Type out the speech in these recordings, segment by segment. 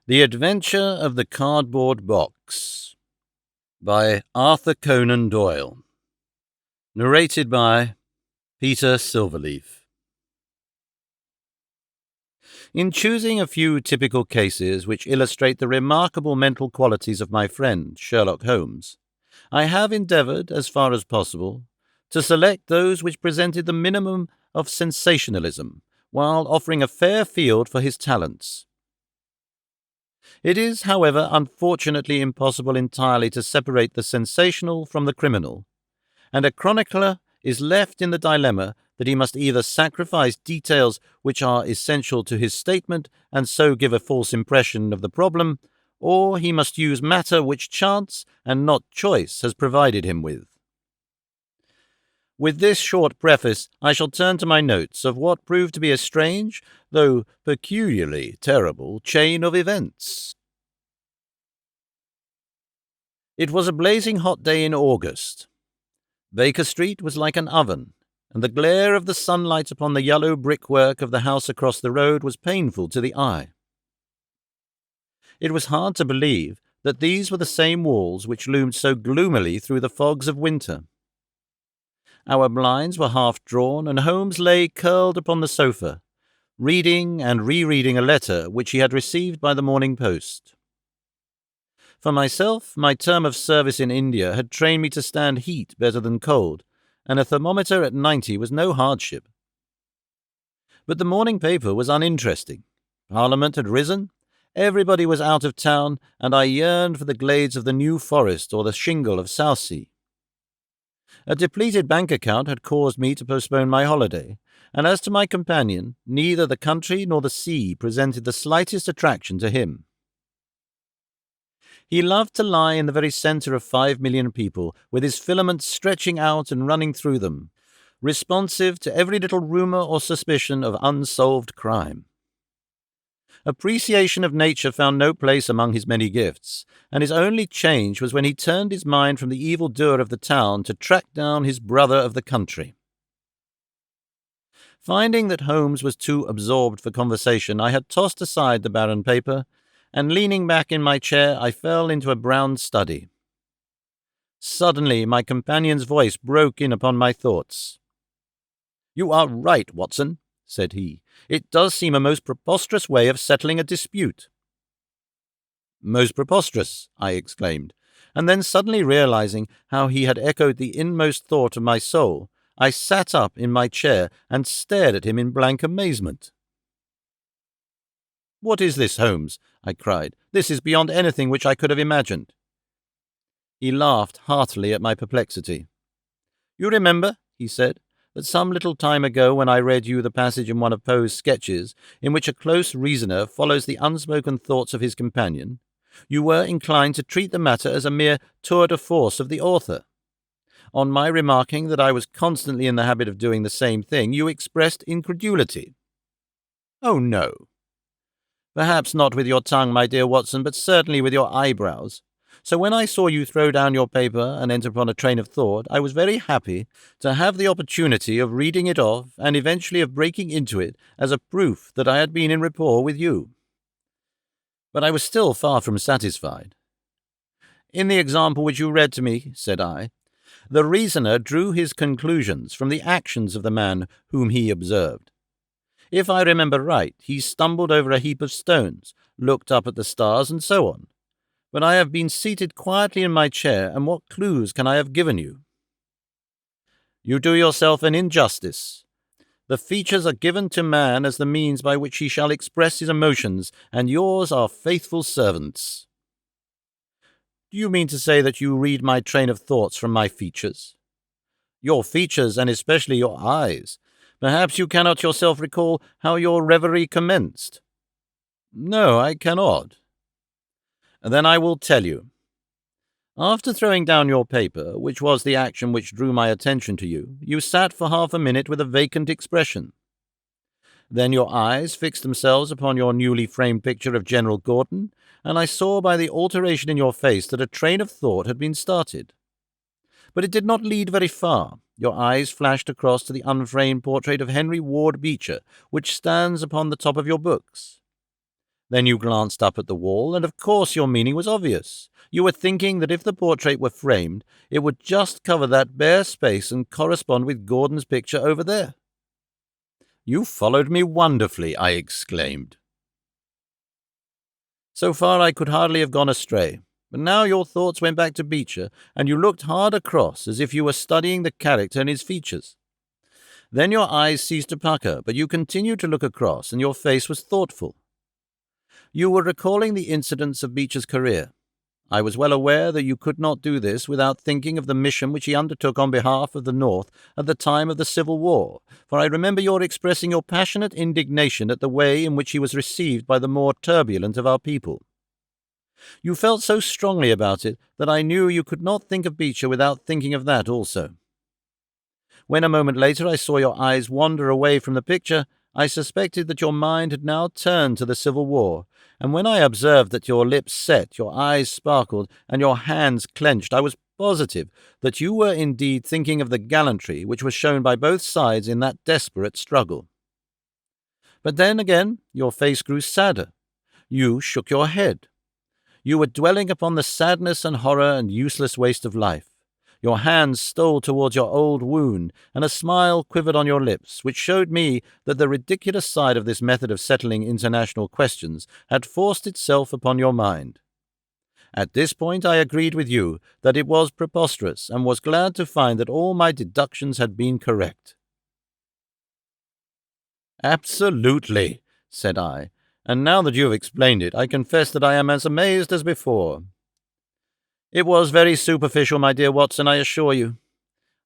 The Adventure of the Cardboard Box by Arthur Conan Doyle. Narrated by Peter Silverleaf. In choosing a few typical cases which illustrate the remarkable mental qualities of my friend Sherlock Holmes, I have endeavored, as far as possible, to select those which presented the minimum of sensationalism, while offering a fair field for his talents. It is, however, unfortunately impossible entirely to separate the sensational from the criminal, and a chronicler is left in the dilemma that he must either sacrifice details which are essential to his statement and so give a false impression of the problem, or he must use matter which chance and not choice has provided him with. With this short preface, I shall turn to my notes of what proved to be a strange, though peculiarly terrible, chain of events. It was a blazing hot day in August. Baker Street was like an oven, and the glare of the sunlight upon the yellow brickwork of the house across the road was painful to the eye. It was hard to believe that these were the same walls which loomed so gloomily through the fogs of winter. Our blinds were half drawn, and Holmes lay curled upon the sofa, reading and rereading a letter which he had received by the morning post. For myself, my term of service in India had trained me to stand heat better than cold, and a thermometer at 90 was no hardship. But the morning paper was uninteresting. Parliament had risen, everybody was out of town, and I yearned for the glades of the New Forest or the shingle of Southsea. A depleted bank account had caused me to postpone my holiday, and as to my companion, neither the country nor the sea presented the slightest attraction to him. He loved to lie in the very centre of 5 million people, with his filaments stretching out and running through them, responsive to every little rumour or suspicion of unsolved crime. Appreciation of nature found no place among his many gifts, and his only change was when he turned his mind from the evildoer of the town to track down his brother of the country. Finding that Holmes was too absorbed for conversation, I had tossed aside the barren paper, and leaning back in my chair, I fell into a brown study. Suddenly, my companion's voice broke in upon my thoughts. "You are right, Watson," said he. "It does seem a most preposterous way of settling a dispute." "Most preposterous," I exclaimed, and then suddenly realizing how he had echoed the inmost thought of my soul, I sat up in my chair and stared at him in blank amazement. "What is this, Holmes?" I cried. "This is beyond anything which I could have imagined." He laughed heartily at my perplexity. "You remember," he said, "that some little time ago when I read you the passage in one of Poe's sketches in which a close reasoner follows the unspoken thoughts of his companion, you were inclined to treat the matter as a mere tour de force of the author. On my remarking that I was constantly in the habit of doing the same thing, you expressed incredulity." "Oh, no." "Perhaps not with your tongue, my dear Watson, but certainly with your eyebrows. So when I saw you throw down your paper and enter upon a train of thought, I was very happy to have the opportunity of reading it off and eventually of breaking into it as a proof that I had been in rapport with you." But I was still far from satisfied. "In the example which you read to me," said I, "the reasoner drew his conclusions from the actions of the man whom he observed. If I remember right, he stumbled over a heap of stones, looked up at the stars, and so on. But I have been seated quietly in my chair, and what clues can I have given you?" "You do yourself an injustice. The features are given to man as the means by which he shall express his emotions, and yours are faithful servants." "Do you mean to say that you read my train of thoughts from my features?" "Your features, and especially your eyes. Perhaps you cannot yourself recall how your reverie commenced?" "No, I cannot." "Then I will tell you. After throwing down your paper, which was the action which drew my attention to you, you sat for half a minute with a vacant expression. Then your eyes fixed themselves upon your newly framed picture of General Gordon, and I saw by the alteration in your face that a train of thought had been started. But it did not lead very far. Your eyes flashed across to the unframed portrait of Henry Ward Beecher, which stands upon the top of your books. Then you glanced up at the wall, and of course your meaning was obvious. You were thinking that if the portrait were framed, it would just cover that bare space and correspond with Gordon's picture over there. You followed me wonderfully, I exclaimed. So far I could hardly have gone astray, but now your thoughts went back to Beecher, and you looked hard across as if you were studying the character and his features. Then your eyes ceased to pucker, but you continued to look across, and your face was thoughtful. You were recalling the incidents of Beecher's career. I was well aware that you could not do this without thinking of the mission which he undertook on behalf of the North at the time of the Civil War, for I remember your expressing your passionate indignation at the way in which he was received by the more turbulent of our people. You felt so strongly about it that I knew you could not think of Beecher without thinking of that also. When a moment later I saw your eyes wander away from the picture, I suspected that your mind had now turned to the Civil War, and when I observed that your lips set, your eyes sparkled, and your hands clenched, I was positive that you were indeed thinking of the gallantry which was shown by both sides in that desperate struggle. But then again your face grew sadder. You shook your head. You were dwelling upon the sadness and horror and useless waste of life. Your hands stole towards your old wound, and a smile quivered on your lips, which showed me that the ridiculous side of this method of settling international questions had forced itself upon your mind. At this point I agreed with you that it was preposterous, and was glad to find that all my deductions had been correct. "Absolutely," said I, "and now that you have explained it, I confess that I am as amazed as before. It was very superficial, my dear Watson, I assure you.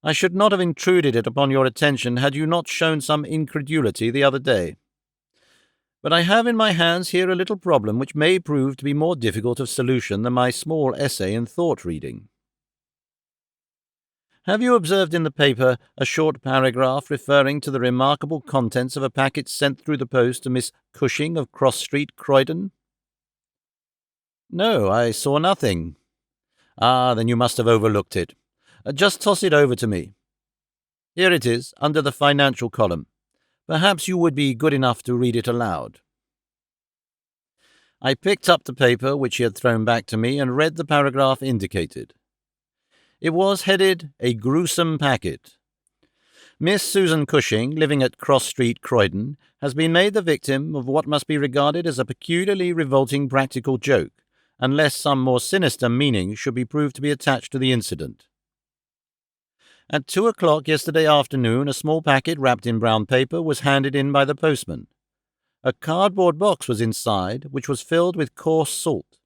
I should not have intruded it upon your attention had you not shown some incredulity the other day. But I have in my hands here a little problem which may prove to be more difficult of solution than my small essay in thought reading. Have you observed in the paper a short paragraph referring to the remarkable contents of a packet sent through the post to Miss Cushing of Cross Street, Croydon?" "No, I saw nothing." "Ah, then you must have overlooked it. Just toss it over to me. Here it is, under the financial column. Perhaps you would be good enough to read it aloud." I picked up the paper which he had thrown back to me and read the paragraph indicated. It was headed, "A Gruesome Packet." Miss Susan Cushing, living at Cross Street, Croydon, has been made the victim of what must be regarded as a peculiarly revolting practical joke, unless some more sinister meaning should be proved to be attached to the incident. At 2 o'clock yesterday afternoon, a small packet wrapped in brown paper was handed in by the postman. A cardboard box was inside, which was filled with coarse salt.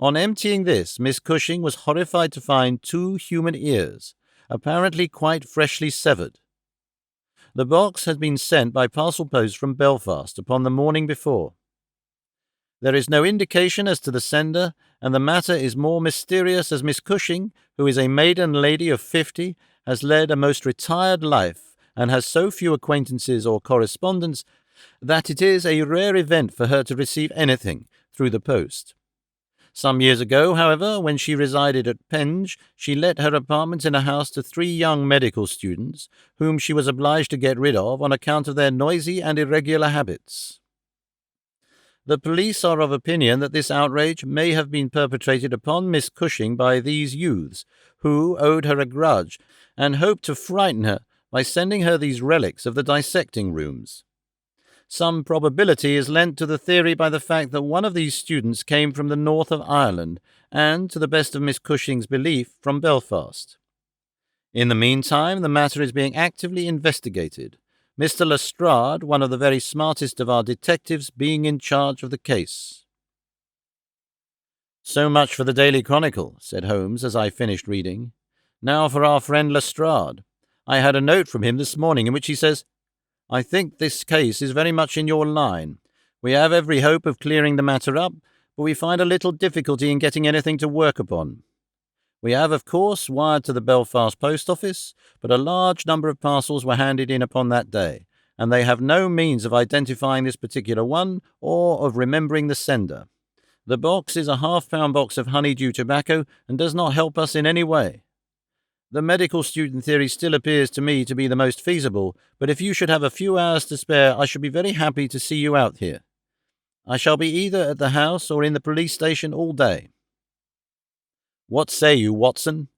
On emptying this, Miss Cushing was horrified to find 2 human ears, apparently quite freshly severed. The box had been sent by parcel post from Belfast upon the morning before. There is no indication as to the sender, and the matter is more mysterious as Miss Cushing, who is a maiden lady of 50, has led a most retired life, and has so few acquaintances or correspondents, that it is a rare event for her to receive anything through the post. Some years ago, however, when she resided at Penge, she let her apartments in a house to 3 young medical students, whom she was obliged to get rid of on account of their noisy and irregular habits. The police are of opinion that this outrage may have been perpetrated upon Miss Cushing by these youths, who owed her a grudge, and hoped to frighten her by sending her these relics of the dissecting rooms. Some probability is lent to the theory by the fact that one of these students came from the north of Ireland, and, to the best of Miss Cushing's belief, from Belfast. In the meantime, the matter is being actively investigated, Mr. Lestrade, one of the very smartest of our detectives, being in charge of the case. "So much for the Daily Chronicle," said Holmes as I finished reading. "Now for our friend Lestrade. I had a note from him this morning in which he says, 'I think this case is very much in your line. We have every hope of clearing the matter up, but we find a little difficulty in getting anything to work upon. We have, of course, wired to the Belfast post office, but a large number of parcels were handed in upon that day, and they have no means of identifying this particular one or of remembering the sender. The box is a half-pound box of honeydew tobacco and does not help us in any way. The medical student theory still appears to me to be the most feasible, but if you should have a few hours to spare, I should be very happy to see you out here. I shall be either at the house or in the police station all day. What say you, Watson?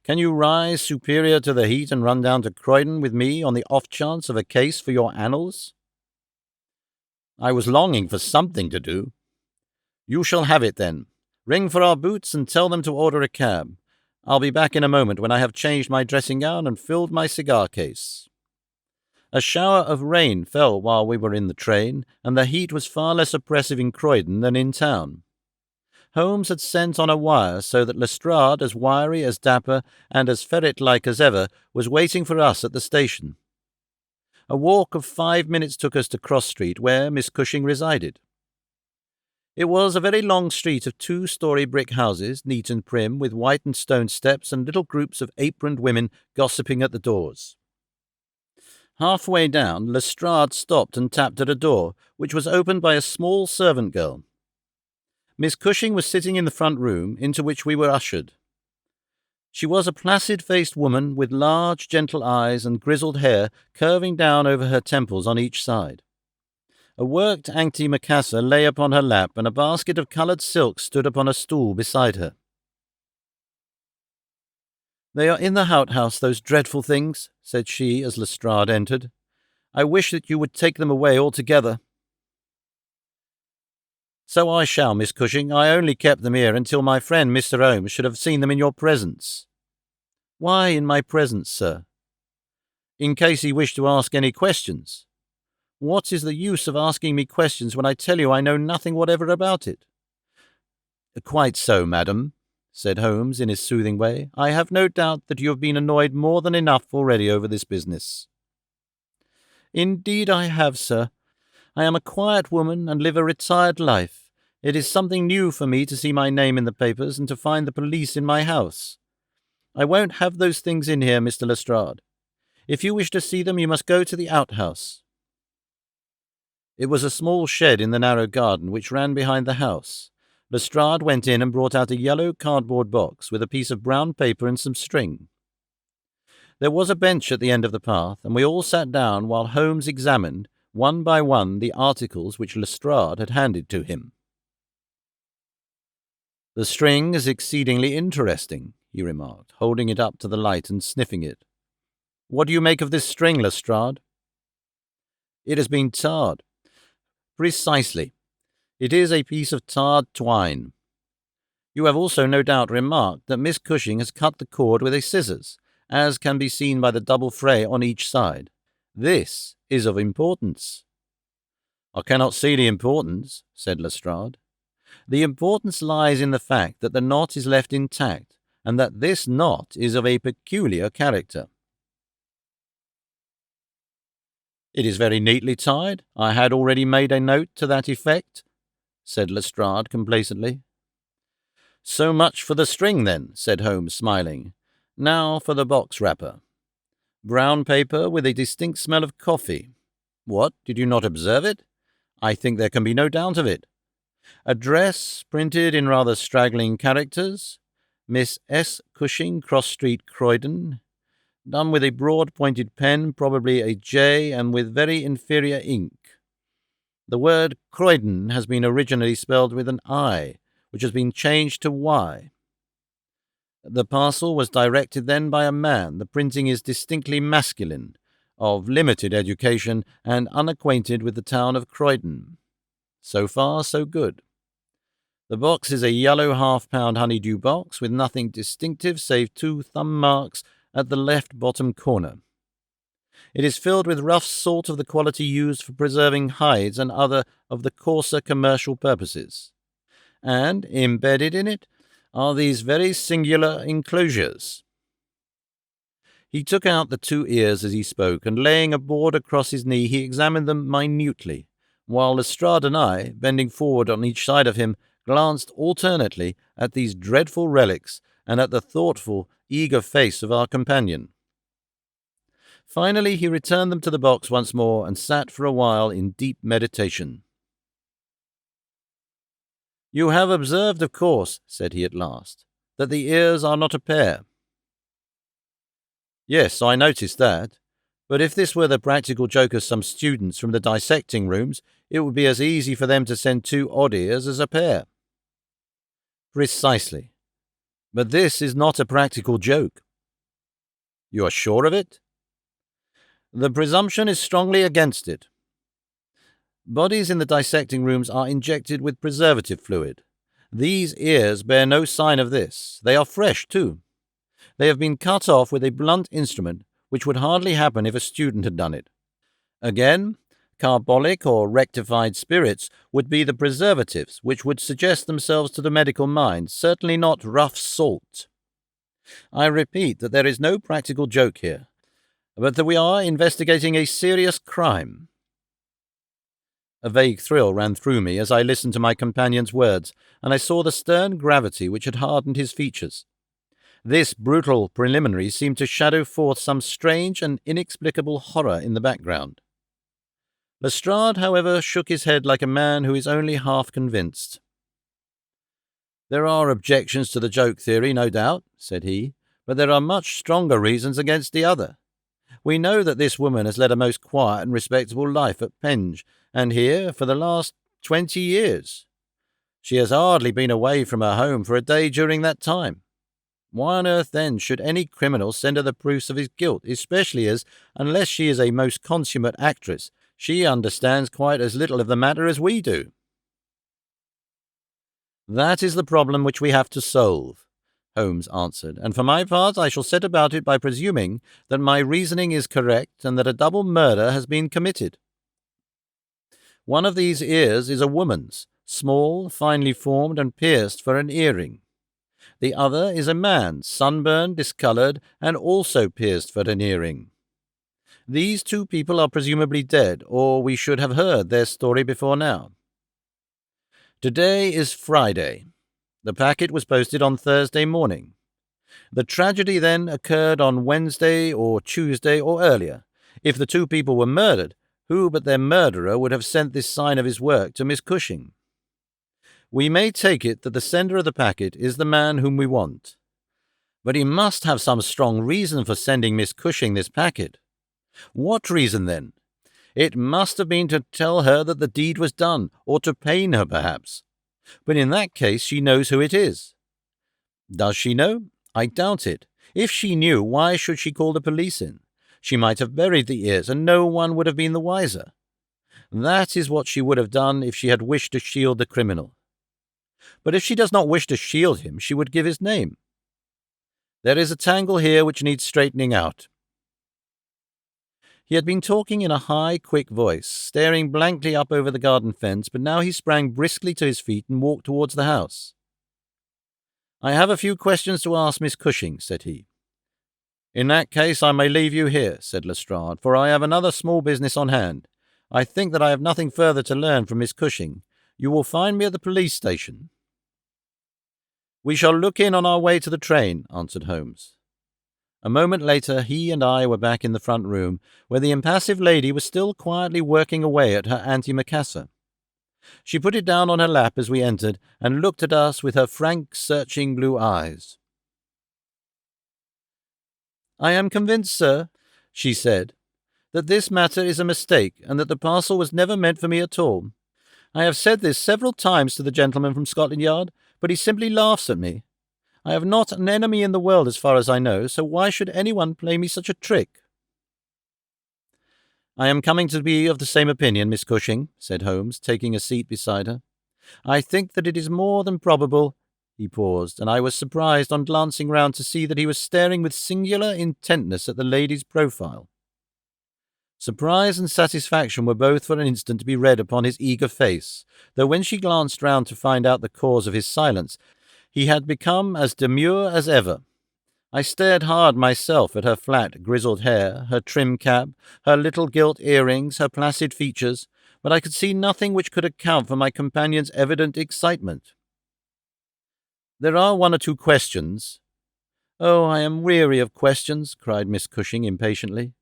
Can you rise superior to the heat and run down to Croydon with me on the off chance of a case for your annals? I was longing for something to do. You shall have it, then. Ring for our boots and tell them to order a cab. I'll be back in a moment when I have changed my dressing gown and filled my cigar case. A shower of rain fell while we were in the train, and the heat was far less oppressive in Croydon than in town. Holmes had sent on a wire so that Lestrade, as wiry, as dapper, and as ferret-like as ever, was waiting for us at the station. A walk of 5 minutes took us to Cross Street, where Miss Cushing resided. It was a very long street of 2-story brick houses, neat and prim, with whitened stone steps and little groups of aproned women gossiping at the doors. Halfway down, Lestrade stopped and tapped at a door, which was opened by a small servant girl. Miss Cushing was sitting in the front room, into which we were ushered. She was a placid-faced woman with large, gentle eyes and grizzled hair curving down over her temples on each side. A worked antimacassar lay upon her lap, and a basket of coloured silks stood upon a stool beside her. "They are in the outhouse, those dreadful things," said she as Lestrade entered. "I wish that you would take them away altogether." "So I shall, Miss Cushing. I only kept them here until my friend Mr. Holmes should have seen them in your presence." "Why in my presence, sir?" "In case he wished to ask any questions." "What is the use of asking me questions when I tell you I know nothing whatever about it?" "Quite so, madam," said Holmes in his soothing way. "I have no doubt that you have been annoyed more than enough already over this business." "Indeed I have, sir. I am a quiet woman and live a retired life. It is something new for me to see my name in the papers and to find the police in my house. I won't have those things in here, Mr. Lestrade. If you wish to see them, you must go to the outhouse." It was a small shed in the narrow garden which ran behind the house. Lestrade went in and brought out a yellow cardboard box with a piece of brown paper and some string. There was a bench at the end of the path, and we all sat down while Holmes examined, one by one, the articles which Lestrade had handed to him. "The string is exceedingly interesting," he remarked, holding it up to the light and sniffing it. "What do you make of this string, Lestrade?" "It has been tarred." "Precisely. It is a piece of tarred twine. You have also no doubt remarked that Miss Cushing has cut the cord with a scissors, as can be seen by the double fray on each side. This is of importance." "I cannot see the importance," said Lestrade. "The importance lies in the fact that the knot is left intact, and that this knot is of a peculiar character." "It is very neatly tied. I had already made a note to that effect," said Lestrade complacently. "So much for the string, then," said Holmes, smiling. "Now for the box wrapper. Brown paper with a distinct smell of coffee. What, did you not observe it? I think there can be no doubt of it. Address, printed in rather straggling characters. Miss S. Cushing, Cross Street, Croydon. Done with a broad-pointed pen, probably a J, and with very inferior ink. The word Croydon has been originally spelled with an I, which has been changed to Y. The parcel was directed then by a man. The printing is distinctly masculine, of limited education, and unacquainted with the town of Croydon. So far, so good. The box is a yellow half-pound honeydew box with nothing distinctive save 2 thumb marks at the left bottom corner. It is filled with rough salt of the quality used for preserving hides and other of the coarser commercial purposes. And, embedded in it, are these very singular enclosures." He took out the 2 ears as he spoke, and laying a board across his knee, he examined them minutely, while Lestrade and I, bending forward on each side of him, glanced alternately at these dreadful relics and at the thoughtful, eager face of our companion. Finally he returned them to the box once more and sat for a while in deep meditation. "You have observed, of course," said he at last, "that the ears are not a pair." "Yes, I noticed that. But if this were the practical joke of some students from the dissecting rooms, it would be as easy for them to send 2 odd ears as a pair. Precisely. But this is not a practical joke. You are sure of it? The presumption is strongly against it. Bodies in the dissecting rooms are injected with preservative fluid. These ears bear no sign of this. They are fresh, too. They have been cut off with a blunt instrument, which would hardly happen if a student had done it. Again, carbolic or rectified spirits would be the preservatives, which would suggest themselves to the medical mind, certainly not rough salt. I repeat that there is no practical joke here, but that we are investigating a serious crime. A vague thrill ran through me as I listened to my companion's words, and I saw the stern gravity which had hardened his features. This brutal preliminary seemed to shadow forth some strange and inexplicable horror in the background. Lestrade, however, shook his head like a man who is only half convinced. "There are objections to the joke theory, no doubt," said he, "but there are much stronger reasons against the other. We know that this woman has led a most quiet and respectable life at Penge, and here, for the last 20 years. She has hardly been away from her home for a day during that time. Why on earth, then, should any criminal send her the proofs of his guilt, especially as, unless she is a most consummate actress, she understands quite as little of the matter as we do?" "That is the problem which we have to solve," Holmes answered, "and for my part I shall set about it by presuming that my reasoning is correct and that a double murder has been committed. One of these ears is a woman's, small, finely formed, and pierced for an earring. The other is a man's, sunburned, discoloured, and also pierced for an earring. These 2 people are presumably dead, or we should have heard their story before now. Today is Friday. The packet was posted on Thursday morning. The tragedy then occurred on Wednesday or Tuesday or earlier. If the 2 people were murdered, who but their murderer would have sent this sign of his work to Miss Cushing? We may take it that the sender of the packet is the man whom we want. But he must have some strong reason for sending Miss Cushing this packet. What reason, then? It must have been to tell her that the deed was done, or to pain her, perhaps. But in that case she knows who it is. Does she know? I doubt it. If she knew, why should she call the police in? She might have buried the ears, and no one would have been the wiser. That is what she would have done if she had wished to shield the criminal. But if she does not wish to shield him, she would give his name. There is a tangle here which needs straightening out." He had been talking in a high, quick voice, staring blankly up over the garden fence, but now he sprang briskly to his feet and walked towards the house. "I have a few questions to ask Miss Cushing," said he. "In that case I may leave you here," said Lestrade, "for I have another small business on hand. I think that I have nothing further to learn from Miss Cushing. You will find me at the police station." "We shall look in on our way to the train," answered Holmes. A moment later he and I were back in the front room, where the impassive lady was still quietly working away at her antimacassar. She put it down on her lap as we entered, and looked at us with her frank, searching blue eyes. "I am convinced, sir," she said, "that this matter is a mistake, and that the parcel was never meant for me at all. I have said this several times to the gentleman from Scotland Yard, but he simply laughs at me. I have not an enemy in the world as far as I know, so why should anyone play me such a trick?" "I am coming to be of the same opinion, Miss Cushing," said Holmes, taking a seat beside her. "I think that it is more than probable—" He paused, and I was surprised on glancing round to see that he was staring with singular intentness at the lady's profile. Surprise and satisfaction were both for an instant to be read upon his eager face, though when she glanced round to find out the cause of his silence, he had become as demure as ever. I stared hard myself at her flat, grizzled hair, her trim cap, her little gilt earrings, her placid features, but I could see nothing which could account for my companion's evident excitement. "There are 1 or 2 questions." "Oh, I am weary of questions," cried Miss Cushing impatiently.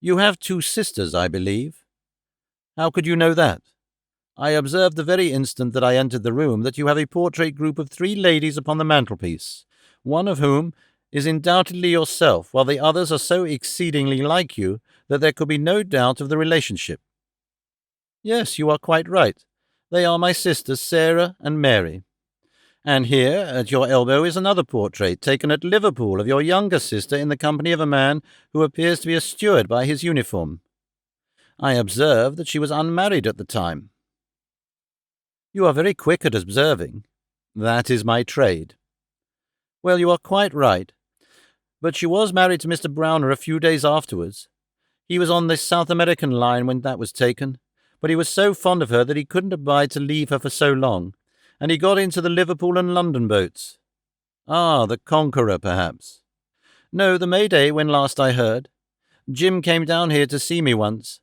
"You have 2 sisters, I believe." "How could you know that?" "I observed the very instant that I entered the room that you have a portrait group of 3 ladies upon the mantelpiece, one of whom is undoubtedly yourself, while the others are so exceedingly like you that there could be no doubt of the relationship. Yes, you are quite right. They are my sisters Sarah and Mary. And here, at your elbow, is another portrait taken at Liverpool of your younger sister in the company of a man who appears to be a steward by his uniform. I observe that she was unmarried at the time. You are very quick at observing. That is my trade. Well, you are quite right. But she was married to Mr. Browner a few days afterwards. He was on the South American line when that was taken, but he was so fond of her that he couldn't abide to leave her for so long, and he got into the Liverpool and London boats. Ah, the Conqueror, perhaps. No, the Mayday, when last I heard. Jim came down here to see me once.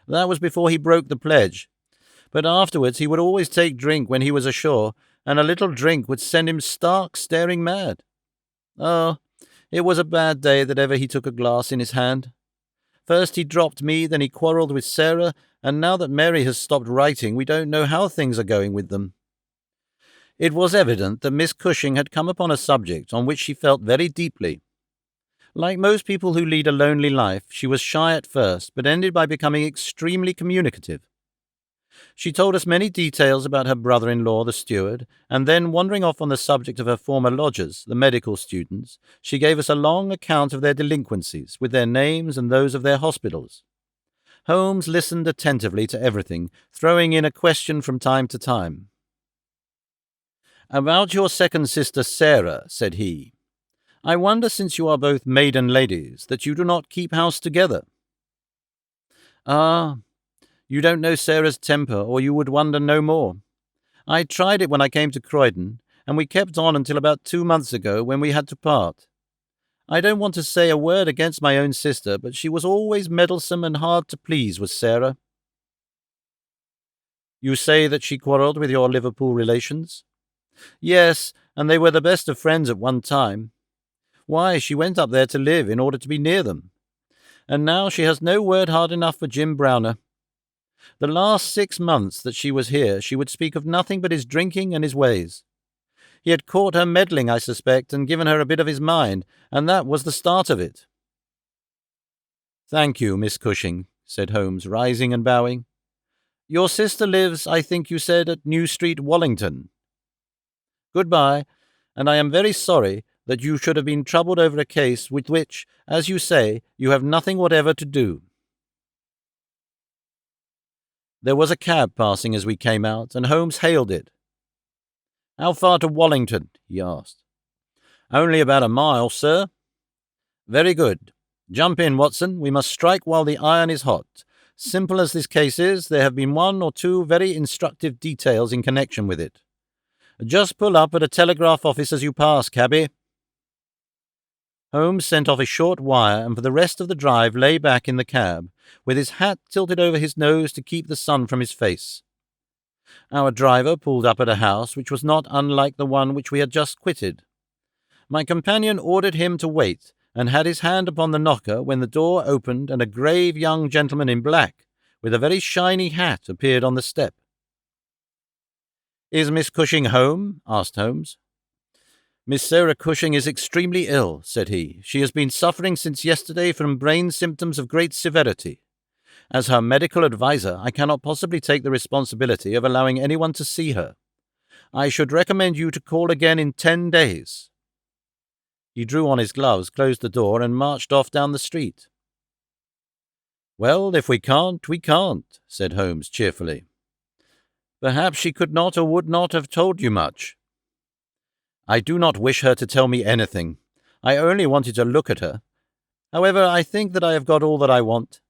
That was before he broke the pledge. But afterwards he would always take drink when he was ashore, and a little drink would send him stark, staring mad. Oh, it was a bad day that ever he took a glass in his hand. First he dropped me, then he quarrelled with Sarah, and now that Mary has stopped writing, we don't know how things are going with them. It was evident that Miss Cushing had come upon a subject on which she felt very deeply. Like most people who lead a lonely life, she was shy at first, but ended by becoming extremely communicative. She told us many details about her brother-in-law, the steward, and then, wandering off on the subject of her former lodgers, the medical students, she gave us a long account of their delinquencies, with their names and those of their hospitals. Holmes listened attentively to everything, throwing in a question from time to time. "About your second sister Sarah," said he. "I wonder, since you are both maiden ladies, that you do not keep house together." "Ah, you don't know Sarah's temper, or you would wonder no more. I tried it when I came to Croydon, and we kept on until about 2 months ago, when we had to part. I don't want to say a word against my own sister, but she was always meddlesome and hard to please, was Sarah." "You say that she quarrelled with your Liverpool relations?" "Yes, and they were the best of friends at one time. Why, she went up there to live in order to be near them. And now she has no word hard enough for Jim Browner. The last 6 months that she was here, she would speak of nothing but his drinking and his ways. He had caught her meddling, I suspect, and given her a bit of his mind, and that was the start of it." "Thank you, Miss Cushing," said Holmes, rising and bowing. "Your sister lives, I think you said, at New Street, Wallington. Goodbye, and I am very sorry that you should have been troubled over a case with which, as you say, you have nothing whatever to do." There was a cab passing as we came out, and Holmes hailed it. "How far to Wallington?" he asked. "Only about a mile, sir." "Very good. Jump in, Watson. We must strike while the iron is hot. Simple as this case is, there have been 1 or 2 very instructive details in connection with it. Just pull up at a telegraph office as you pass, cabby." Holmes sent off a short wire, and for the rest of the drive lay back in the cab, with his hat tilted over his nose to keep the sun from his face. Our driver pulled up at a house which was not unlike the one which we had just quitted. My companion ordered him to wait, and had his hand upon the knocker when the door opened and a grave young gentleman in black, with a very shiny hat, appeared on the step. "Is Miss Cushing home?" asked Holmes. "Miss Sarah Cushing is extremely ill," said he. "She has been suffering since yesterday from brain symptoms of great severity. As her medical adviser, I cannot possibly take the responsibility of allowing anyone to see her. I should recommend you to call again in 10 days. He drew on his gloves, closed the door, and marched off down the street. "Well, if we can't, we can't," said Holmes cheerfully. "Perhaps she could not or would not have told you much." "I do not wish her to tell me anything. I only wanted to look at her. However, I think that I have got all that I want.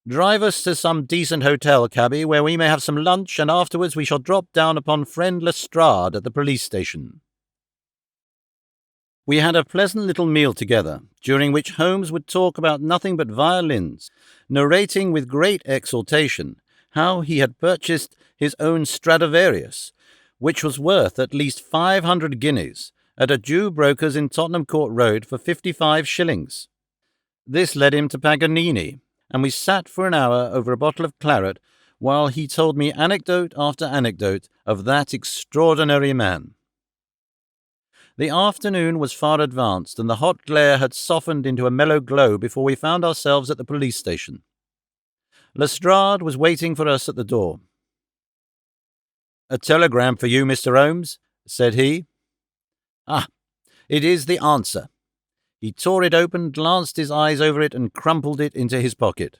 Drive us to some decent hotel, cabby, where we may have some lunch, and afterwards we shall drop down upon friend Lestrade at the police station." We had a pleasant little meal together, during which Holmes would talk about nothing but violins, narrating with great exultation how he had purchased his own Stradivarius, which was worth at least 500 guineas, at a Jew broker's in Tottenham Court Road for 55 shillings. This led him to Paganini, and we sat for an hour over a bottle of claret while he told me anecdote after anecdote of that extraordinary man. The afternoon was far advanced, and the hot glare had softened into a mellow glow before we found ourselves at the police station. Lestrade was waiting for us at the door. "A telegram for you, Mr. Holmes," said he. "Ah, it is the answer." He tore it open, glanced his eyes over it, and crumpled it into his pocket.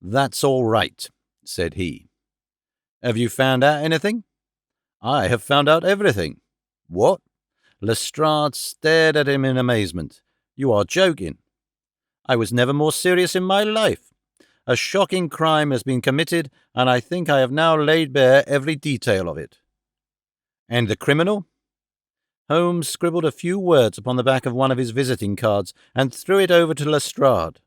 "That's all right," said he. "Have you found out anything?" "I have found out everything." "What?" Lestrade stared at him in amazement. "You are joking." "I was never more serious in my life. A shocking crime has been committed, and I think I have now laid bare every detail of it." "And the criminal?" Holmes scribbled a few words upon the back of one of his visiting cards and threw it over to Lestrade.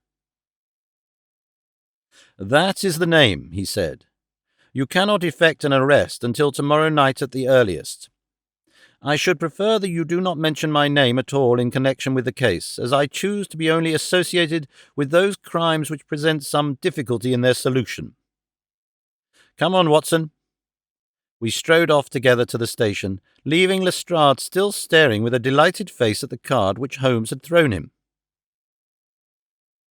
"That is the name," he said. "You cannot effect an arrest until tomorrow night at the earliest. I should prefer that you do not mention my name at all in connection with the case, as I choose to be only associated with those crimes which present some difficulty in their solution. Come on, Watson." We strode off together to the station, leaving Lestrade still staring with a delighted face at the card which Holmes had thrown him.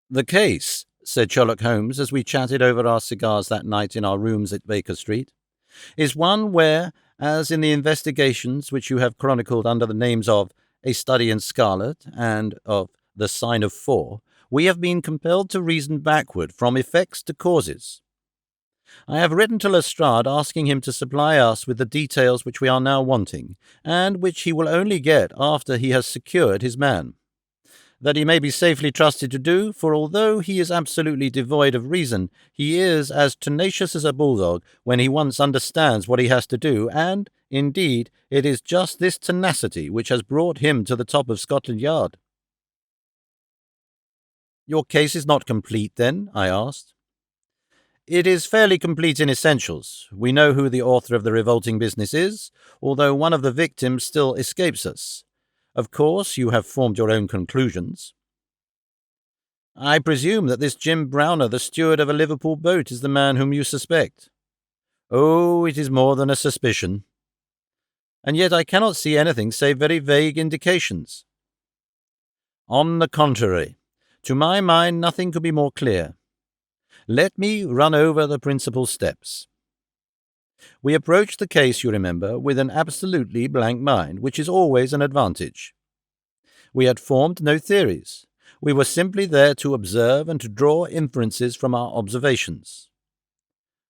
"The case," said Sherlock Holmes as we chatted over our cigars that night in our rooms at Baker Street, "is one where, as in the investigations which you have chronicled under the names of A Study in Scarlet and of The Sign of Four, we have been compelled to reason backward from effects to causes. I have written to Lestrade asking him to supply us with the details which we are now wanting, and which he will only get after he has secured his man. That he may be safely trusted to do, for although he is absolutely devoid of reason, he is as tenacious as a bulldog when he once understands what he has to do, and, indeed, it is just this tenacity which has brought him to the top of Scotland Yard." "Your case is not complete, then?" I asked. "It is fairly complete in essentials. We know who the author of the revolting business is, although one of the victims still escapes us. Of course, you have formed your own conclusions." "I presume that this Jim Browner, the steward of a Liverpool boat, is the man whom you suspect." "Oh, it is more than a suspicion." "And yet I cannot see anything save very vague indications." "On the contrary, to my mind nothing could be more clear. Let me run over the principal steps. We approached the case, you remember, with an absolutely blank mind, which is always an advantage. We had formed no theories. We were simply there to observe and to draw inferences from our observations.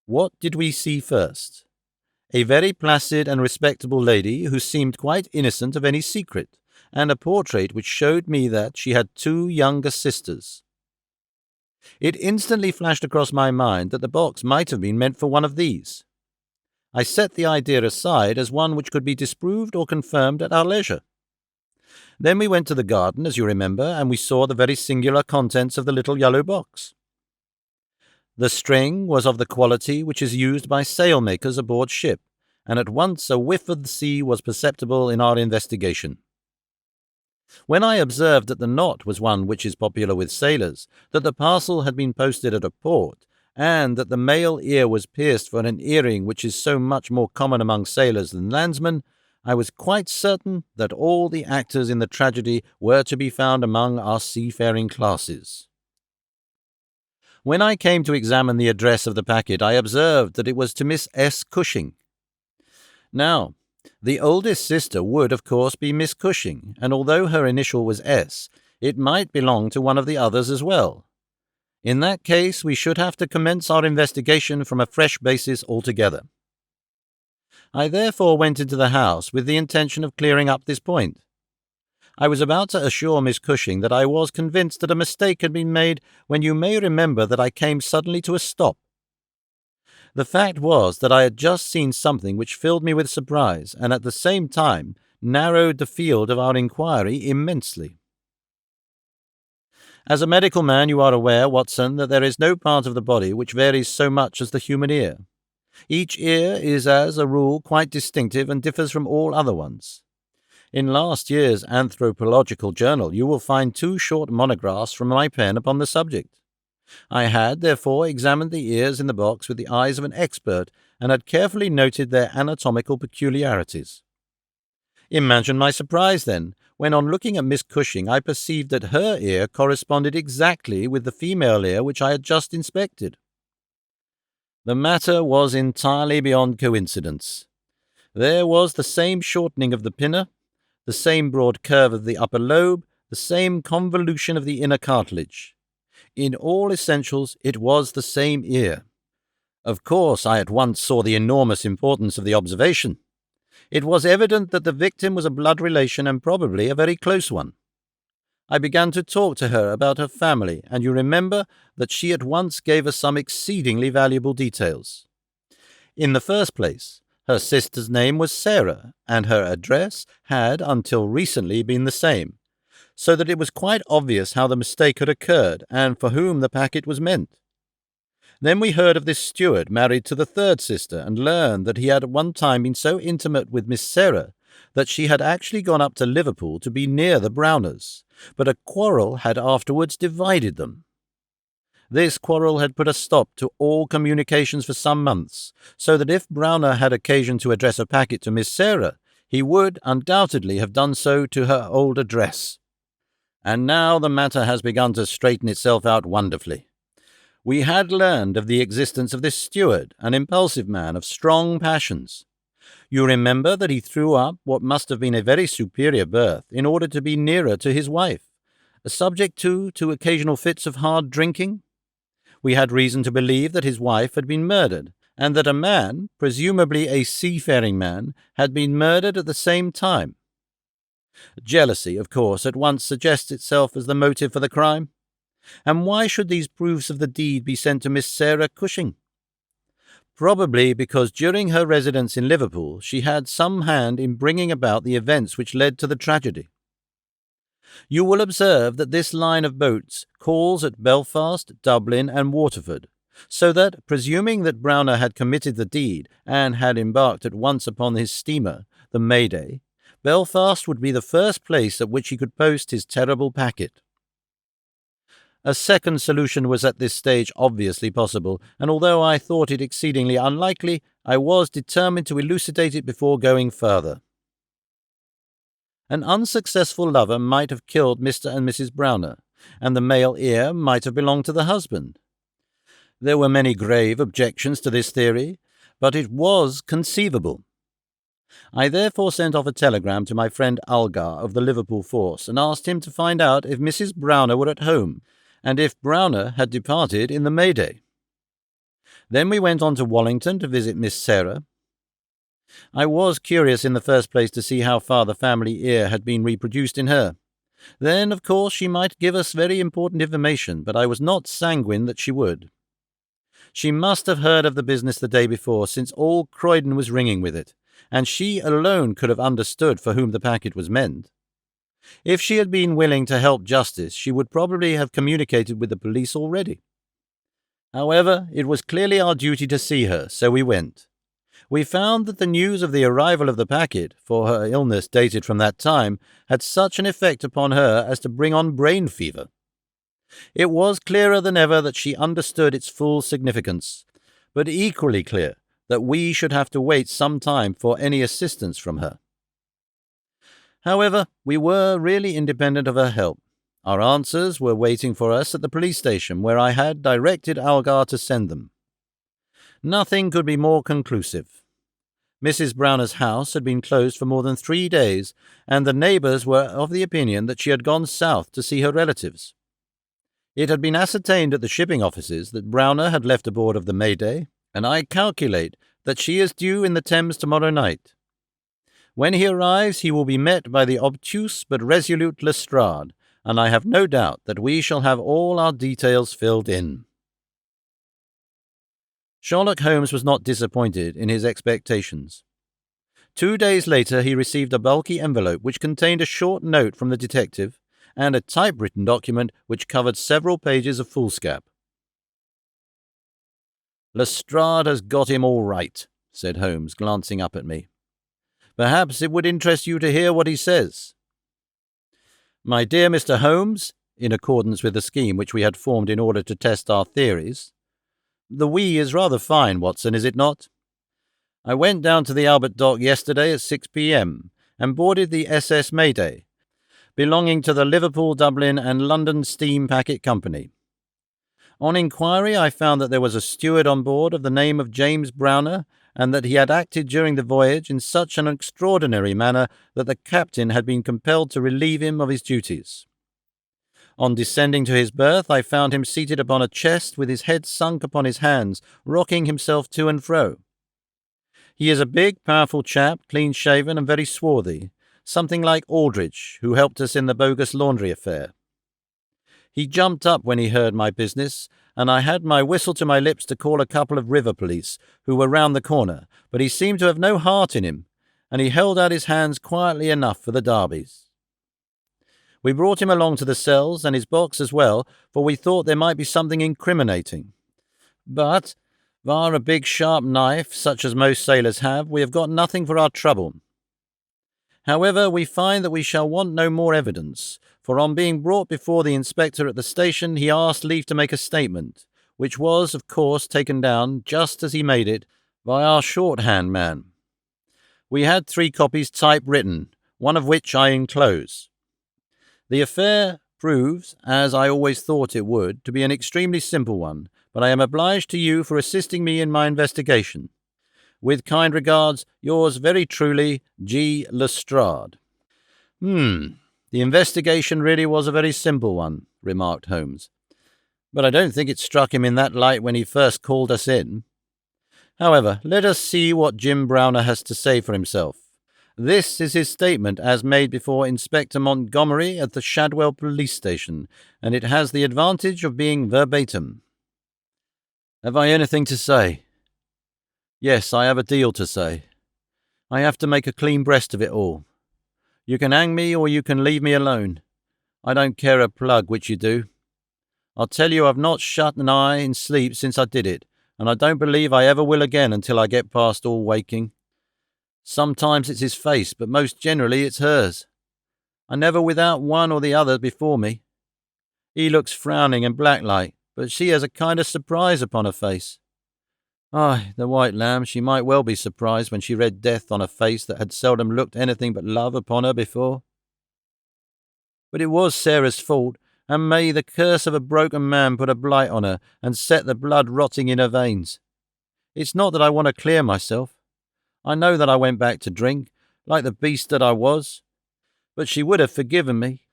What did we see first? A very placid and respectable lady who seemed quite innocent of any secret, and a portrait which showed me that she had two younger sisters. It instantly flashed across my mind that the box might have been meant for one of these. I set the idea aside as one which could be disproved or confirmed at our leisure. Then we went to the garden, as you remember, and we saw the very singular contents of the little yellow box. The string was of the quality which is used by sailmakers aboard ship, and at once a whiff of the sea was perceptible in our investigation. When I observed that the knot was one which is popular with sailors, that the parcel had been posted at a port, and that the male ear was pierced for an earring which is so much more common among sailors than landsmen, I was quite certain that all the actors in the tragedy were to be found among our seafaring classes. When I came to examine the address of the packet, I observed that it was to Miss S. Cushing. Now, the oldest sister would, of course, be Miss Cushing, and although her initial was S, it might belong to one of the others as well. In that case, we should have to commence our investigation from a fresh basis altogether. I therefore went into the house with the intention of clearing up this point. I was about to assure Miss Cushing that I was convinced that a mistake had been made when you may remember that I came suddenly to a stop. The fact was that I had just seen something which filled me with surprise and at the same time narrowed the field of our inquiry immensely. As a medical man you are aware, Watson, that there is no part of the body which varies so much as the human ear. Each ear is as a rule quite distinctive and differs from all other ones. In last year's Anthropological Journal you will find 2 short monographs from my pen upon the subject. I had, therefore, examined the ears in the box with the eyes of an expert and had carefully noted their anatomical peculiarities. Imagine my surprise, then, when on looking at Miss Cushing I perceived that her ear corresponded exactly with the female ear which I had just inspected. The matter was entirely beyond coincidence. There was the same shortening of the pinna, the same broad curve of the upper lobe, the same convolution of the inner cartilage. In all essentials, it was the same ear. Of course, I at once saw the enormous importance of the observation. It was evident that the victim was a blood relation and probably a very close one. I began to talk to her about her family, and you remember that she at once gave us some exceedingly valuable details. In the first place, her sister's name was Sarah, and her address had until recently been the same, so that it was quite obvious how the mistake had occurred and for whom the packet was meant. Then we heard of this steward married to the third sister and learned that he had at one time been so intimate with Miss Sarah that she had actually gone up to Liverpool to be near the Browners, but a quarrel had afterwards divided them. This quarrel had put a stop to all communications for some months, so that if Browner had occasion to address a packet to Miss Sarah, he would undoubtedly have done so to her old address. And now the matter has begun to straighten itself out wonderfully. We had learned of the existence of this steward, an impulsive man of strong passions. You remember that he threw up what must have been a very superior berth in order to be nearer to his wife, subject to occasional fits of hard drinking. We had reason to believe that his wife had been murdered, and that a man, presumably a seafaring man, had been murdered at the same time. Jealousy, of course, at once suggests itself as the motive for the crime. And why should these proofs of the deed be sent to Miss Sarah Cushing? Probably because during her residence in Liverpool she had some hand in bringing about the events which led to the tragedy. You will observe that this line of boats calls at Belfast, Dublin, and Waterford, so that, presuming that Browner had committed the deed and had embarked at once upon his steamer, the Mayday, Belfast would be the first place at which he could post his terrible packet. A second solution was at this stage obviously possible, and although I thought it exceedingly unlikely, I was determined to elucidate it before going further. An unsuccessful lover might have killed Mr. and Mrs. Browner, and the male ear might have belonged to the husband. There were many grave objections to this theory, but it was conceivable. I therefore sent off a telegram to my friend Algar of the Liverpool force and asked him to find out if Mrs. Browner were at home, and if Browner had departed in the Mayday. Then we went on to Wallington to visit Miss Sarah. I was curious in the first place to see how far the family ear had been reproduced in her. Then, of course, she might give us very important information, but I was not sanguine that she would. She must have heard of the business the day before, since all Croydon was ringing with it, and she alone could have understood for whom the packet was meant. If she had been willing to help justice, she would probably have communicated with the police already. However, it was clearly our duty to see her, so we went. We found that the news of the arrival of the packet, for her illness dated from that time, had such an effect upon her as to bring on brain fever. It was clearer than ever that she understood its full significance, but equally clear that we should have to wait some time for any assistance from her. However, we were really independent of her help. Our answers were waiting for us at the police station, where I had directed Algar to send them. Nothing could be more conclusive. Mrs. Browner's house had been closed for more than 3 days, and the neighbours were of the opinion that she had gone south to see her relatives. It had been ascertained at the shipping offices that Browner had left aboard of the Mayday, and I calculate that she is due in the Thames tomorrow night. When he arrives, he will be met by the obtuse but resolute Lestrade, and I have no doubt that we shall have all our details filled in. Sherlock Holmes was not disappointed in his expectations. 2 days later he received a bulky envelope which contained a short note from the detective and a typewritten document which covered several pages of foolscap. "Lestrade has got him all right," said Holmes, glancing up at me. "Perhaps it would interest you to hear what he says." "My dear Mr. Holmes," in accordance with the scheme which we had formed in order to test our theories. The "we" is rather fine, Watson, is it not? "I went down to the Albert Dock yesterday at 6 p.m., and boarded the SS Mayday, belonging to the Liverpool, Dublin and London Steam Packet Company. On inquiry, I found that there was a steward on board of the name of James Browner, and that he had acted during the voyage in such an extraordinary manner that the captain had been compelled to relieve him of his duties. On descending to his berth, I found him seated upon a chest with his head sunk upon his hands, rocking himself to and fro. He is a big, powerful chap, clean-shaven and very swarthy, something like Aldrich, who helped us in the bogus laundry affair. He jumped up when he heard my business, and I had my whistle to my lips to call a couple of river police, who were round the corner, but he seemed to have no heart in him, and he held out his hands quietly enough for the darbies. We brought him along to the cells, and his box as well, for we thought there might be something incriminating. But, bar a big sharp knife, such as most sailors have, we have got nothing for our trouble. However, we find that we shall want no more evidence, for on being brought before the inspector at the station, he asked leave to make a statement, which was, of course, taken down, just as he made it, by our shorthand man. We had 3 copies typewritten, one of which I enclose. The affair proves, as I always thought it would, to be an extremely simple one, but I am obliged to you for assisting me in my investigation. With kind regards, yours very truly, G. Lestrade. The investigation really was a very simple one, remarked Holmes, but I don't think it struck him in that light when he first called us in. However, let us see what Jim Browner has to say for himself. This is his statement as made before Inspector Montgomery at the Shadwell police station, and it has the advantage of being verbatim. Have I anything to say? Yes, I have a deal to say. I have to make a clean breast of it all. You can hang me or you can leave me alone. I don't care a plug which you do. I'll tell you I've not shut an eye in sleep since I did it, and I don't believe I ever will again until I get past all waking. Sometimes it's his face, but most generally it's hers. I never without one or the other before me. He looks frowning and black-like, but she has a kind of surprise upon her face. Ay, the white lamb, she might well be surprised when she read death on a face that had seldom looked anything but love upon her before. But it was Sarah's fault, and may the curse of a broken man put a blight on her and set the blood rotting in her veins. It's not that I want to clear myself. I know that I went back to drink, like the beast that I was. But she would have forgiven me.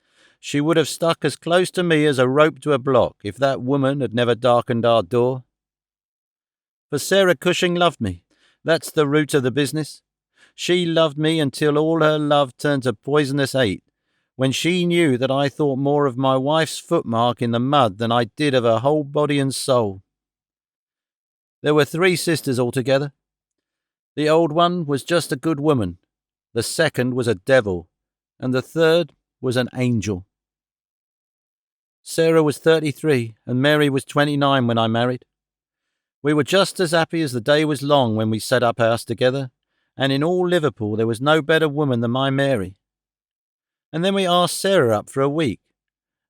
She would have stuck as close to me as a rope to a block if that woman had never darkened our door. For Sarah Cushing loved me. That's the root of the business. She loved me until all her love turned to poisonous hate, when she knew that I thought more of my wife's footmark in the mud than I did of her whole body and soul. There were 3 sisters altogether. The old one was just a good woman, the second was a devil, and the third was an angel. Sarah was 33, and Mary was 29 when I married. We were just as happy as the day was long when we set up house together, and in all Liverpool there was no better woman than my Mary. And then we asked Sarah up for a week,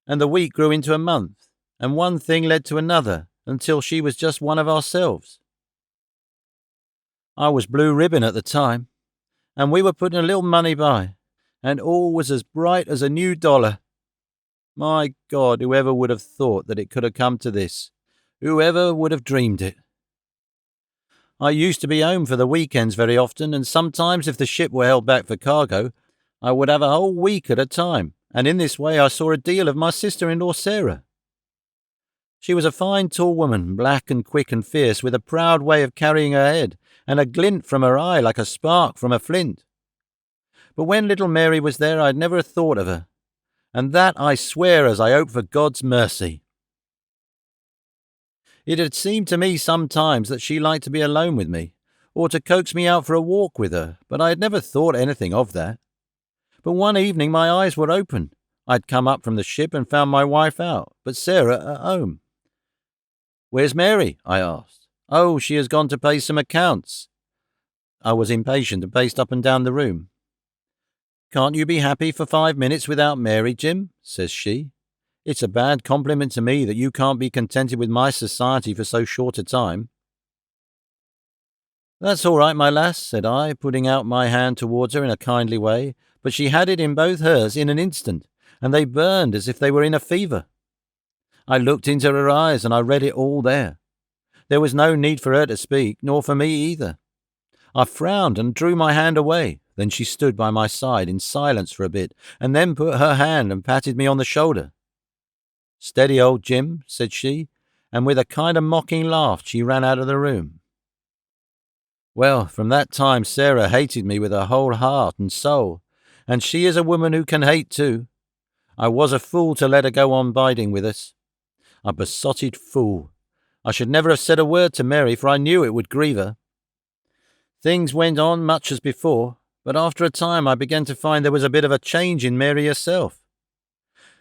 and the week grew into a month, and one thing led to another, until she was just one of ourselves. I was blue ribbon at the time, and we were putting a little money by, and all was as bright as a new dollar. My God, whoever would have thought that it could have come to this? Whoever would have dreamed it? I used to be home for the weekends very often, and sometimes if the ship were held back for cargo, I would have a whole week at a time, and in this way I saw a deal of my sister-in-law Sarah. She was a fine tall woman, black and quick and fierce, with a proud way of carrying her head, and a glint from her eye like a spark from a flint. But when little Mary was there, I'd never a thought of her, and that I swear as I hope for God's mercy. It had seemed to me sometimes that she liked to be alone with me, or to coax me out for a walk with her, but I had never thought anything of that. But one evening my eyes were open. I'd come up from the ship and found my wife out, but Sarah at home. "Where's Mary?" I asked. "Oh, she has gone to pay some accounts." I was impatient and paced up and down the room. "Can't you be happy for 5 minutes without Mary, Jim?" says she. "It's a bad compliment to me that you can't be contented with my society for so short a time." "That's all right, my lass," said I, putting out my hand towards her in a kindly way, but she had it in both hers in an instant, and they burned as if they were in a fever. I looked into her eyes, and I read it all there. There was no need for her to speak, nor for me either. I frowned and drew my hand away. Then she stood by my side in silence for a bit, and then put her hand and patted me on the shoulder. "Steady, old Jim," said she, and with a kind of mocking laugh she ran out of the room. Well, from that time Sarah hated me with her whole heart and soul, and she is a woman who can hate too. I was a fool to let her go on biding with us. A besotted fool. I should never have said a word to Mary, for I knew it would grieve her. Things went on much as before, but after a time I began to find there was a bit of a change in Mary herself.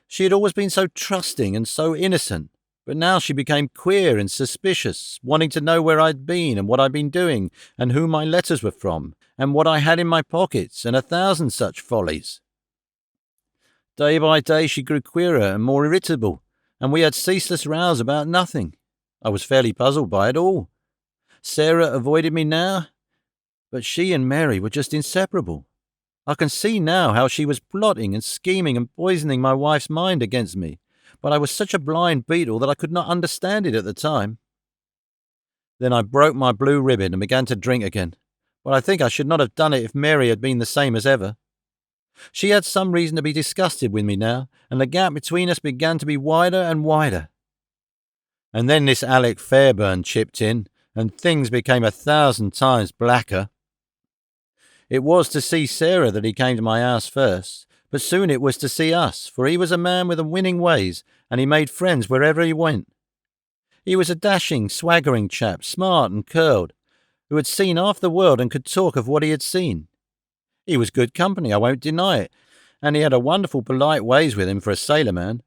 She had always been so trusting and so innocent, but now she became queer and suspicious, wanting to know where I'd been and what I'd been doing, and who my letters were from, and what I had in my pockets, and 1,000 such follies. Day by day she grew queerer and more irritable, and we had ceaseless rows about nothing. I was fairly puzzled by it all. Sarah avoided me now, but she and Mary were just inseparable. I can see now how she was plotting and scheming and poisoning my wife's mind against me, but I was such a blind beetle that I could not understand it at the time. Then I broke my blue ribbon and began to drink again, but I think I should not have done it if Mary had been the same as ever. She had some reason to be disgusted with me now, and the gap between us began to be wider and wider. And then this Alec Fairburn chipped in, and things became 1,000 times blacker. It was to see Sarah that he came to my house first, but soon it was to see us, for he was a man with winning ways, and he made friends wherever he went. He was a dashing, swaggering chap, smart and curled, who had seen half the world and could talk of what he had seen. He was good company, I won't deny it, and he had a wonderful polite ways with him for a sailor man,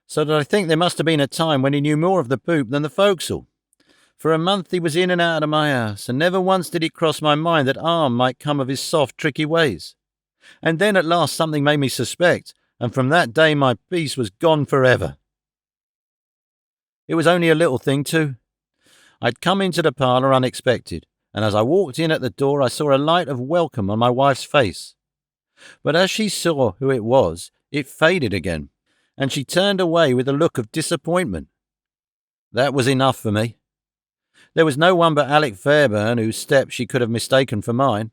so that I think there must have been a time when he knew more of the poop than the forecastle. For a month he was in and out of my house, and never once did it cross my mind that harm might come of his soft, tricky ways. And then at last something made me suspect, and from that day my peace was gone forever. It was only a little thing too. I'd come into the parlour unexpected, and as I walked in at the door I saw a light of welcome on my wife's face. But as she saw who it was, it faded again, and she turned away with a look of disappointment. That was enough for me. There was no one but Alec Fairburn whose step she could have mistaken for mine.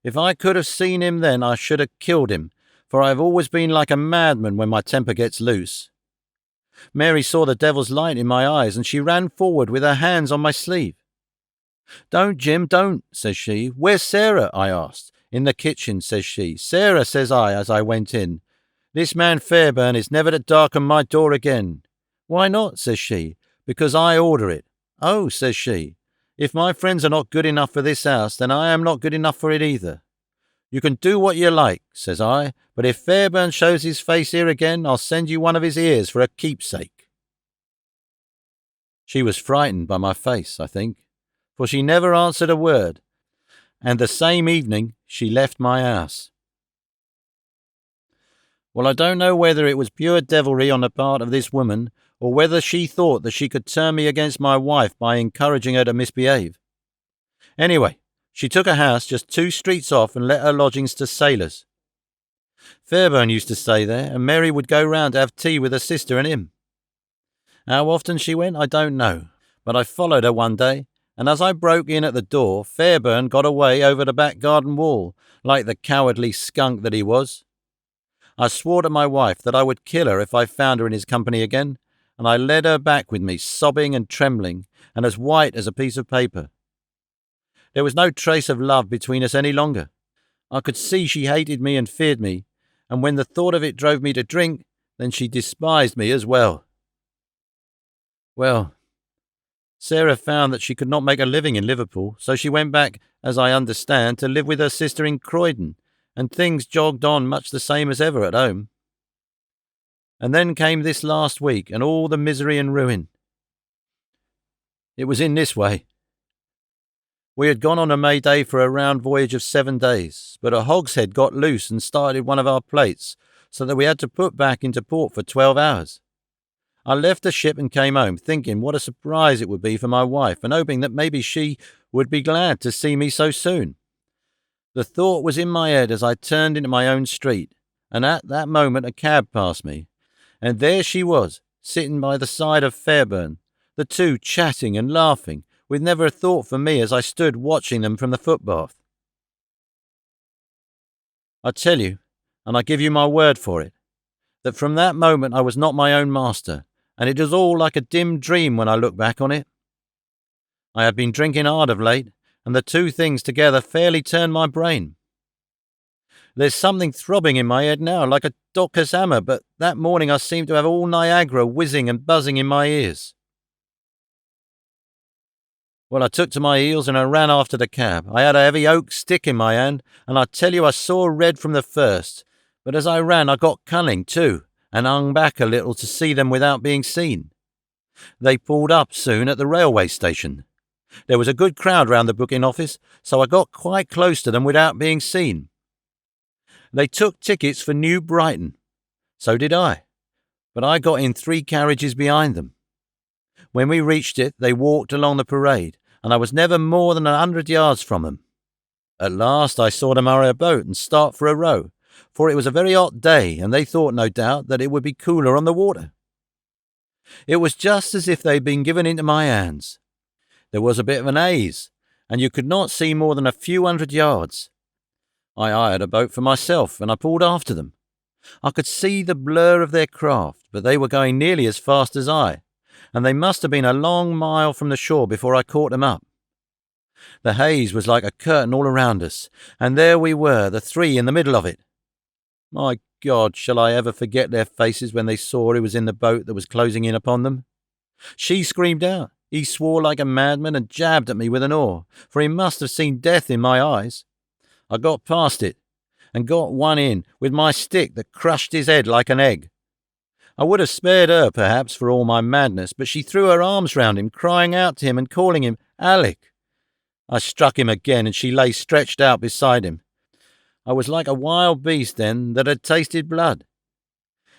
If I could have seen him then, I should have killed him, for I have always been like a madman when my temper gets loose. Mary saw the devil's light in my eyes, and she ran forward with her hands on my sleeve. "Don't, Jim, don't," says she. "Where's Sarah?" I asked. "In the kitchen," says she. "Sarah," says I as I went in. "This man Fairburn is never to darken my door again." "Why not?" says she. "Because I order it." "Oh," says she, "if my friends are not good enough for this house, then I am not good enough for it either." "You can do what you like," says I, "but if Fairburn shows his face here again, I'll send you one of his ears for a keepsake." She was frightened by my face, I think, for she never answered a word, and the same evening she left my house. Well, I don't know whether it was pure devilry on the part of this woman, or whether she thought that she could turn me against my wife by encouraging her to misbehave. Anyway, she took a house just 2 streets off and let her lodgings to sailors. Fairburn used to stay there, and Mary would go round to have tea with her sister and him. How often she went, I don't know, but I followed her one day, and as I broke in at the door, Fairburn got away over the back garden wall, like the cowardly skunk that he was. I swore to my wife that I would kill her if I found her in his company again, and I led her back with me, sobbing and trembling, and as white as a piece of paper. There was no trace of love between us any longer. I could see she hated me and feared me, and when the thought of it drove me to drink, then she despised me as well. Well, Sarah found that she could not make a living in Liverpool, so she went back, as I understand, to live with her sister in Croydon, and things jogged on much the same as ever at home. And then came this last week, and all the misery and ruin. It was in this way. We had gone on a May Day for a round voyage of 7 days, but a hogshead got loose and started one of our plates, so that we had to put back into port for 12 hours. I left the ship and came home, thinking what a surprise it would be for my wife, and hoping that maybe she would be glad to see me so soon. The thought was in my head as I turned into my own street, and at that moment a cab passed me, and there she was, sitting by the side of Fairburn, the two chatting and laughing, with never a thought for me as I stood watching them from the footpath. I tell you, and I give you my word for it, that from that moment I was not my own master, and it was all like a dim dream when I look back on it. I had been drinking hard of late, and the two things together fairly turned my brain. There's something throbbing in my head now, like a Dorcas hammer, but that morning I seemed to have all Niagara whizzing and buzzing in my ears. Well, I took to my heels and I ran after the cab. I had a heavy oak stick in my hand, and I tell you I saw red from the first, but as I ran I got cunning too, and hung back a little to see them without being seen. They pulled up soon at the railway station. There was a good crowd round the booking office, so I got quite close to them without being seen. They took tickets for New Brighton. So did I, but I got in 3 carriages behind them. When we reached it, they walked along the parade, and I was never more than 100 yards from them. At last I saw them hurry a boat and start for a row, for it was a very hot day, and they thought, no doubt, that it would be cooler on the water. It was just as if they'd been given into my hands. There was a bit of an haze, and you could not see more than a few 100 yards. I hired a boat for myself, and I pulled after them. I could see the blur of their craft, but they were going nearly as fast as I, and they must have been a long mile from the shore before I caught them up. The haze was like a curtain all around us, and there we were, the 3 in the middle of it. My God, shall I ever forget their faces when they saw who was in the boat that was closing in upon them? She screamed out, he swore like a madman and jabbed at me with an oar, for he must have seen death in my eyes. I got past it, and got one in with my stick that crushed his head like an egg. I would have spared her, perhaps, for all my madness, but she threw her arms round him, crying out to him and calling him Alec. I struck him again, and she lay stretched out beside him. I was like a wild beast then that had tasted blood.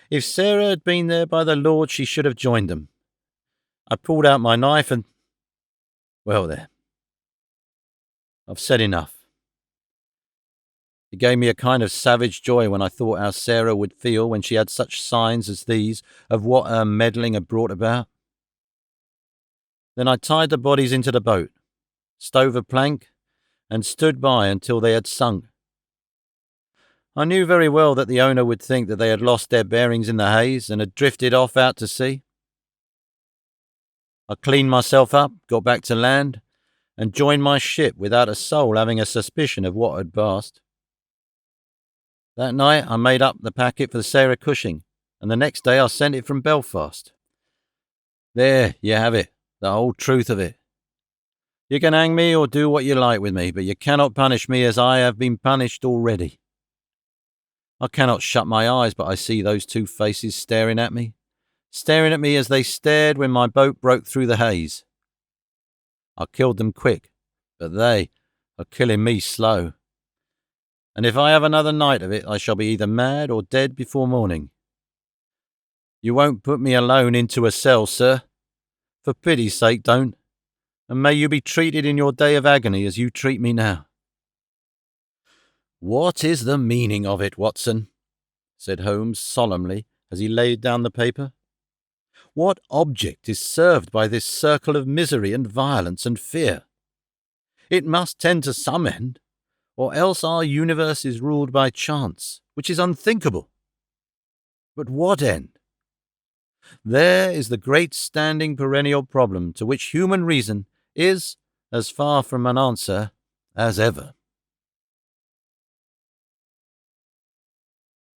If Sarah had been there, by the Lord, she should have joined them. I pulled out my knife and... Well, there. I've said enough. It gave me a kind of savage joy when I thought how Sarah would feel when she had such signs as these of what her meddling had brought about. Then I tied the bodies into the boat, stove a plank, and stood by until they had sunk. I knew very well that the owner would think that they had lost their bearings in the haze and had drifted off out to sea. I cleaned myself up, got back to land, and joined my ship without a soul having a suspicion of what had passed. That night I made up the packet for Sarah Cushing, and the next day I sent it from Belfast. There you have it, the whole truth of it. You can hang me or do what you like with me, but you cannot punish me as I have been punished already. I cannot shut my eyes, but I see those 2 faces staring at me as they stared when my boat broke through the haze. I killed them quick, but they are killing me slow. And if I have another night of it, I shall be either mad or dead before morning. You won't put me alone into a cell, sir? For pity's sake, don't. And may you be treated in your day of agony as you treat me now. What is the meaning of it, Watson? Said Holmes solemnly as he laid down the paper. What object is served by this circle of misery and violence and fear? It must tend to some end, or else our universe is ruled by chance, which is unthinkable. But what end? There is the great standing perennial problem to which human reason is as far from an answer as ever.